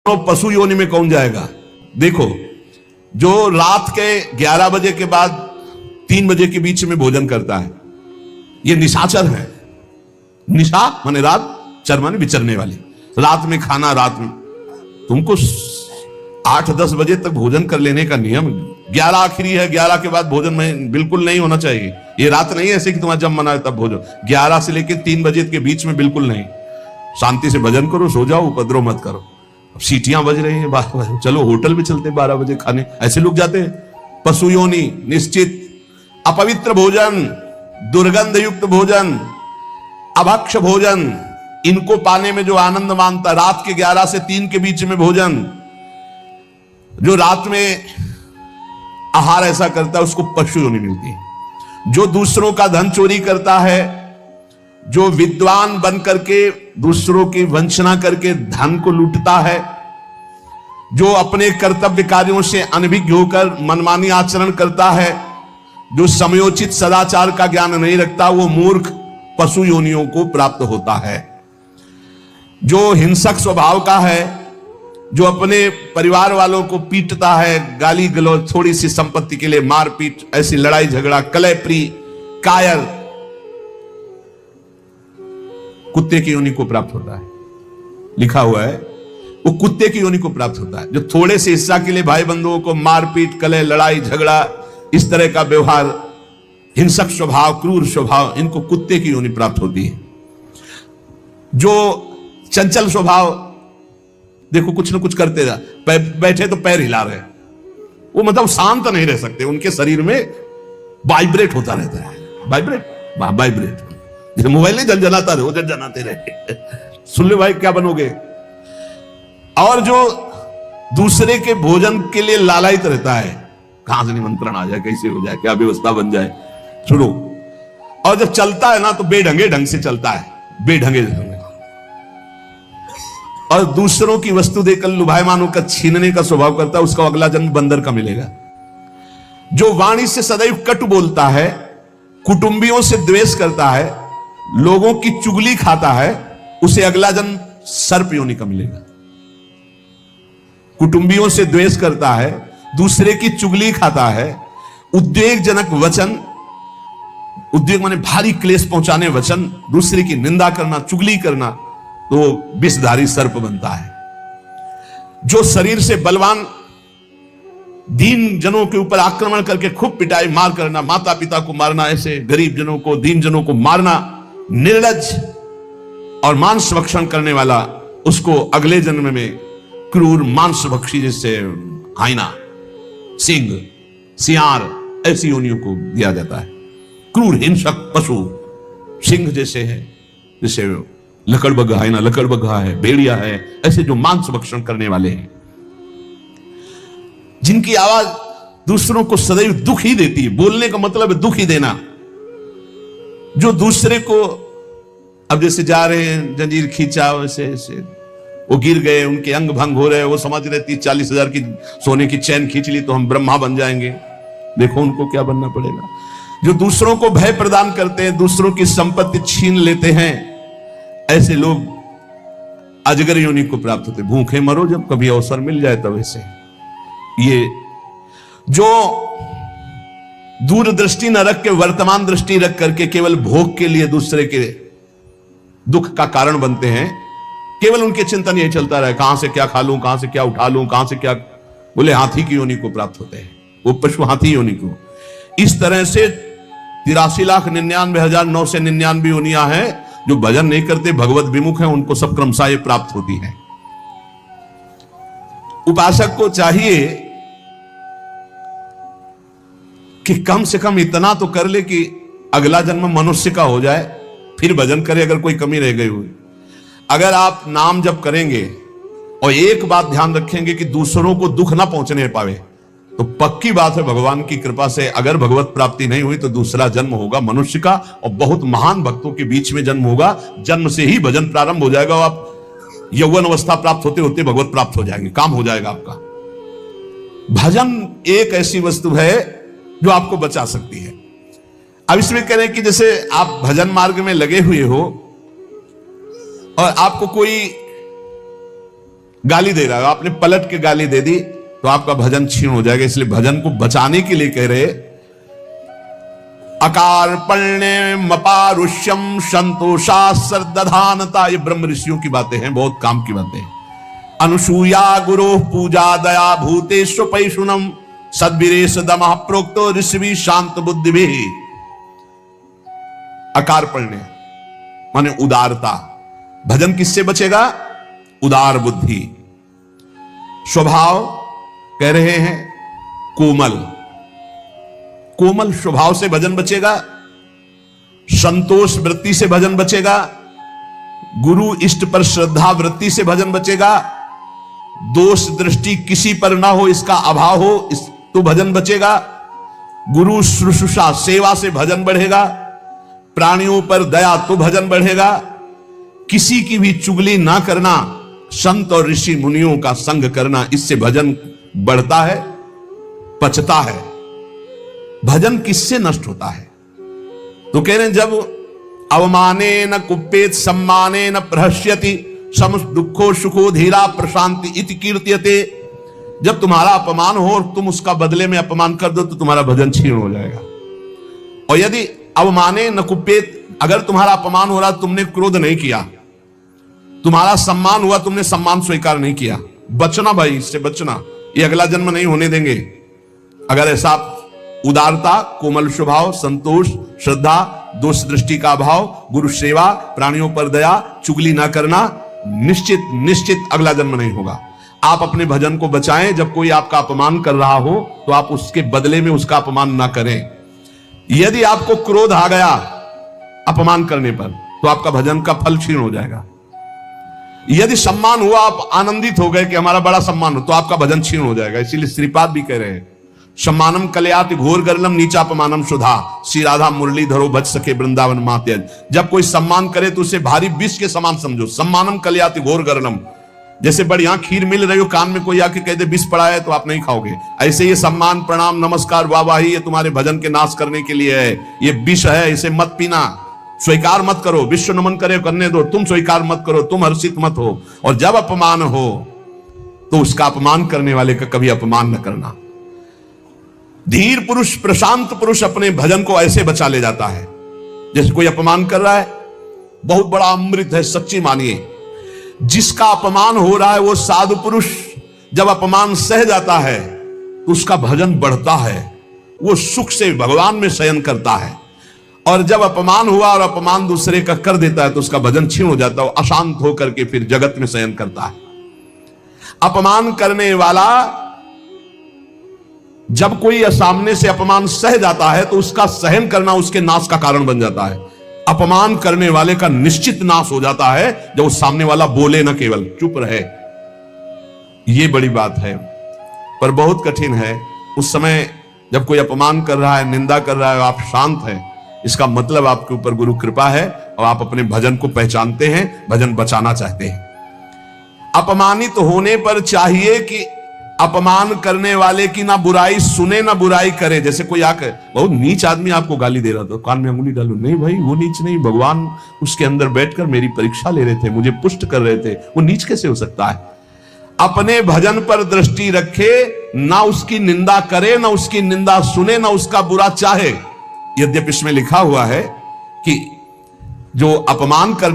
तो पशु योनि में कौन जाएगा? देखो, जो रात के 11 बजे के बाद 3 बजे के बीच में भोजन करता है, ये निशाचर है। निशा माने रात, चर माने विचरने वाली। रात में खाना, रात में तुमको 8-10 बजे तक भोजन कर लेने का नियम। 11 आखिरी है, 11 के बाद भोजन में बिल्कुल नहीं होना चाहिए। ये रात नहीं है ऐसे कि तुम्हारा जब मना है तब भोजन। 11 से लेकर 3 बजे के बीच में बिल्कुल नहीं। शांति से भजन करो, सो जाओ, उपद्रव मत करो। अब सीटियां बज रही हैं 12 बजे, चलो होटल में चलते 12 बजे खाने, ऐसे लोग जाते हैं। पशु योनि निश्चित। अपवित्र भोजन, दुर्गंध युक्त भोजन, अभक्ष भोजन, इनको पाने में जो आनंद मानता, रात के 11 से 3 के बीच में भोजन, जो रात में आहार ऐसा करता है उसको पशु योनि मिलती है। जो दूसरों का धन चोरी करता है, जो विद्वान बन करके दूसरों की वंचना करके धन को लूटता है, जो अपने कर्तव्य कार्यों से अनभिज्ञ होकर मनमानी आचरण करता है, जो समयोचित सदाचार का ज्ञान नहीं रखता, वो मूर्ख पशु योनियों को प्राप्त होता है। जो हिंसक स्वभाव का है, जो अपने परिवार वालों को पीटता है, गाली गलौज, थोड़ी सी संपत्ति के लिए मारपीट, ऐसी लड़ाई झगड़ा, कलहप्रिय, कायर, कुत्ते की योनि को प्राप्त होता है। लिखा हुआ है वो कुत्ते की योनि को प्राप्त होता है। जो थोड़े से हिस्सा के लिए भाई बंधुओं को मारपीट, कलह, लड़ाई झगड़ा, इस तरह का व्यवहार, हिंसक स्वभाव, क्रूर स्वभाव, इनको कुत्ते की योनि प्राप्त होती है। जो चंचल स्वभाव, देखो कुछ ना कुछ करते जा, बैठे तो पैर हिला रहे, वो मतलब शांत नहीं रह सकते, उनके शरीर में वाइब्रेट होता रहता है। वाइब्रेट जैसे मोबाइल नहीं जनाता रहे, वो जनाते रहे। सुन ले भाई, क्या बनोगे? और जो दूसरे के भोजन के लिए लालायित रहता है, कहां से निमंत्रण आ जाए, कैसे हो जाए, क्या व्यवस्था बन जाए, सुनो। और जब चलता है ना तो बेढंगे ढंग से चलता है, बेढंगे ढंग। और दूसरों की वस्तु देकर लुभायमान होकर छीनने का स्वभाव करता है, उसका अगला जन्म बंदर का मिलेगा। जो वाणी से सदैव कटु बोलता है, कुटुंबियों से द्वेष करता है, लोगों की चुगली खाता है, उसे अगला जन्म सर्प योनि का मिलेगा। कुटुंबियों से द्वेष करता है, दूसरे की चुगली खाता है, उद्वेगजनक वचन, उद्वेग माने भारी क्लेश पहुंचाने वचन, दूसरे की निंदा करना, चुगली करना, तो विषधारी सर्प बनता है। जो शरीर से बलवान दीन जनों के ऊपर आक्रमण करके खूब पिटाई मार करना, माता पिता को मारना, ऐसे गरीब जनों को, दीन जनों को मारना, निर्लज और मांस भक्षण करने वाला, उसको अगले जन्म में क्रूर मांस भक्षी, जैसे हाइना, सिंह, सियार, ऐसी योनियों को दिया जाता है। क्रूर हिंसक पशु सिंह जैसे है, जैसे लकड़बग्घा, हाइना लकड़बग्घा है, भेड़िया है, ऐसे जो मांस भक्षण करने वाले हैं, जिनकी आवाज दूसरों को सदैव दुख ही देती है। बोलने का मतलब है दुख ही देना। जो दूसरे को, अब जैसे जा रहे हैं, जंजीर खींचा, वैसे ऐसे वो गिर गए, उनके अंग भंग हो रहे, वो समझ रहे 30-40 हजार की सोने की चैन खींच ली तो हम ब्रह्मा बन जाएंगे। देखो उनको क्या बनना पड़ेगा। जो दूसरों को भय प्रदान करते हैं, दूसरों की संपत्ति छीन लेते हैं, ऐसे लोग अजगर योनि को प्राप्त होते। भूखे मरो जब कभी अवसर मिल जाए तब। ऐसे ये जो दूरदृष्टि न रख के वर्तमान दृष्टि रख करके केवल भोग के लिए दूसरे के दुख का कारण बनते हैं, केवल उनके चिंतन यही चलता रहे, कहां से क्या खा लूं, कहां से क्या उठा लूं, कहां से क्या, बोले हाथी की योनि को प्राप्त होते हैं, वो पशु हाथी योनि को। इस तरह से 83,99,999 योनियां हैं। जो भजन नहीं करते, भगवत विमुख हैं, उनको सब क्रमशः ये प्राप्त होती है। उपासक को चाहिए कि कम से कम इतना तो कर ले कि अगला जन्म मनुष्य का हो जाए, फिर भजन करे अगर कोई कमी रह गई हुई। अगर आप नाम जप करेंगे और एक बात ध्यान रखेंगे कि दूसरों को दुख ना पहुंचने पावे, तो पक्की बात है भगवान की कृपा से अगर भगवत प्राप्ति नहीं हुई तो दूसरा जन्म होगा मनुष्य का, और बहुत महान भक्तों के बीच में जन्म होगा। जन्म से ही भजन प्रारंभ हो जाएगा, और आप यौवन अवस्था प्राप्त होते होते भगवत प्राप्त हो जाएंगे, काम हो जाएगा आपका। भजन एक ऐसी वस्तु है जो आपको बचा सकती है। अब इसमें कह रहे हैं कि जैसे आप भजन मार्ग में लगे हुए हो और आपको कोई गाली दे रहा है, आपने पलट के गाली दे दी तो आपका भजन छीन हो जाएगा। इसलिए भजन को बचाने के लिए कह रहे, अकार्पण्य मपारुष्यम संतोषा श्रद्धानता। ये ब्रह्म ऋषियों की बातें हैं, बहुत काम की बातें हैं। अनुसूया गुरु पूजा दया भूतेश पैशुनम सद्वीरेश दमः प्रोक्तो ऋषि शांत बुद्धि भी। अकार्पण्य माने उदारता। भजन किससे बचेगा? उदार बुद्धि। स्वभाव कह रहे हैं कोमल, कोमल स्वभाव से भजन बचेगा। संतोष वृत्ति से भजन बचेगा। गुरु इष्ट पर श्रद्धा वृत्ति से भजन बचेगा। दोष दृष्टि किसी पर ना हो, इसका अभाव हो तो भजन बचेगा। गुरु शुश्रूषा सेवा से भजन बढ़ेगा। प्राणियों पर दया तो भजन बढ़ेगा। किसी की भी चुगली ना करना, संत और ऋषि मुनियों का संग करना, इससे भजन बढ़ता है, पचता है। भजन किससे नष्ट होता है? तो कह रहे हैं जब अवमाने न कुप्पेत सम्माने न प्रहस्यति सम दुखो सुखो धीरा प्रशांति इति कीर्त्यते। जब तुम्हारा अपमान हो और तुम उसका बदले में अपमान कर दो तो तुम्हारा भजन छीन हो जाएगा। और यदि अवमाने न कुप्पेत, अगर तुम्हारा अपमान हो रहा, तुमने क्रोध नहीं किया, तुम्हारा सम्मान हुआ, तुमने सम्मान स्वीकार नहीं किया, बचना भाई, इससे बचना, ये अगला जन्म नहीं होने देंगे। अगर ऐसा उदारता, कोमल स्वभाव, संतोष, श्रद्धा, दोष दृष्टि का अभाव, गुरु सेवा, प्राणियों पर दया, चुगली ना करना, निश्चित निश्चित अगला जन्म नहीं होगा। आप अपने भजन को बचाएं। जब कोई आपका अपमान कर रहा हो तो आप उसके बदले में उसका अपमान ना करें। यदि आपको क्रोध आ गया अपमान करने पर तो आपका भजन का फल क्षीण हो जाएगा। यदि सम्मान हुआ, आप आनंदित हो गए कि हमारा बड़ा सम्मान हो, तो आपका भजन क्षीण हो जाएगा। इसीलिए श्रीपाद भी कह रहे हैं, सम्मानम कलयाति घोर गर्लम नीचापमानम सुधा श्री राधा मुरली धरो बच सके वृंदावन मात्यज। जब कोई सम्मान करे तो उसे भारी विष के समान समझो। सम्मानम कलयाति घोर गर्लम, जैसे बढ़िया खीर मिल रही हो, कान में कोई आके कहते विष पड़ा है तो आप नहीं खाओगे, ऐसे ये सम्मान प्रणाम नमस्कार वाहवाही ये तुम्हारे भजन के नाश करने के लिए है, ये विष है, इसे मत पीना, स्वीकार मत करो। विश्व नमन करे करने दो, तुम स्वीकार मत करो, तुम हर्षित मत हो। और जब अपमान हो तो उसका अपमान करने वाले का कभी अपमान न करना। धीर पुरुष, प्रशांत पुरुष अपने भजन को ऐसे बचा ले जाता है। जैसे कोई अपमान कर रहा है, बहुत बड़ा अमृत है, सच्ची मानिए। जिसका अपमान हो रहा है वो साधु पुरुष जब अपमान सह जाता है तो उसका भजन बढ़ता है, वो सुख से भगवान में शयन करता है। और जब अपमान हुआ और अपमान दूसरे का कर देता है तो उसका भजन क्षीण हो जाता है, वो अशांत होकर के फिर जगत में शयन करता है। अपमान करने वाला जब कोई सामने से अपमान सह जाता है तो उसका सहन करना उसके नाश का कारण बन जाता है। अपमान करने वाले का निश्चित नाश हो जाता है जब उस सामने वाला बोले ना, केवल चुप रहे। ये बड़ी बात है, पर बहुत कठिन है। उस समय जब कोई अपमान कर रहा है, निंदा कर रहा है, आप शांत हैं, इसका मतलब आपके ऊपर गुरु कृपा है और आप अपने भजन को पहचानते हैं, भजन बचाना चाहते हैं। अपमानित होने पर चाहिए कि अपमान करने वाले की ना बुराई सुने ना बुराई करे। जैसे कोई आकर बहुत नीच आदमी आपको गाली दे रहा था, कान में अंगुली डालो, नहीं भाई वो नीच नहीं, भगवान उसके अंदर बैठकर मेरी परीक्षा ले रहे थे, मुझे पुष्ट कर रहे थे, वो नीच कैसे हो सकता है? अपने भजन पर दृष्टि रखे, ना उसकी निंदा करे, ना उसकी निंदा सुने, ना उसका बुरा चाहे। यद्यपि इसमें लिखा हुआ है कि जो अपमान कर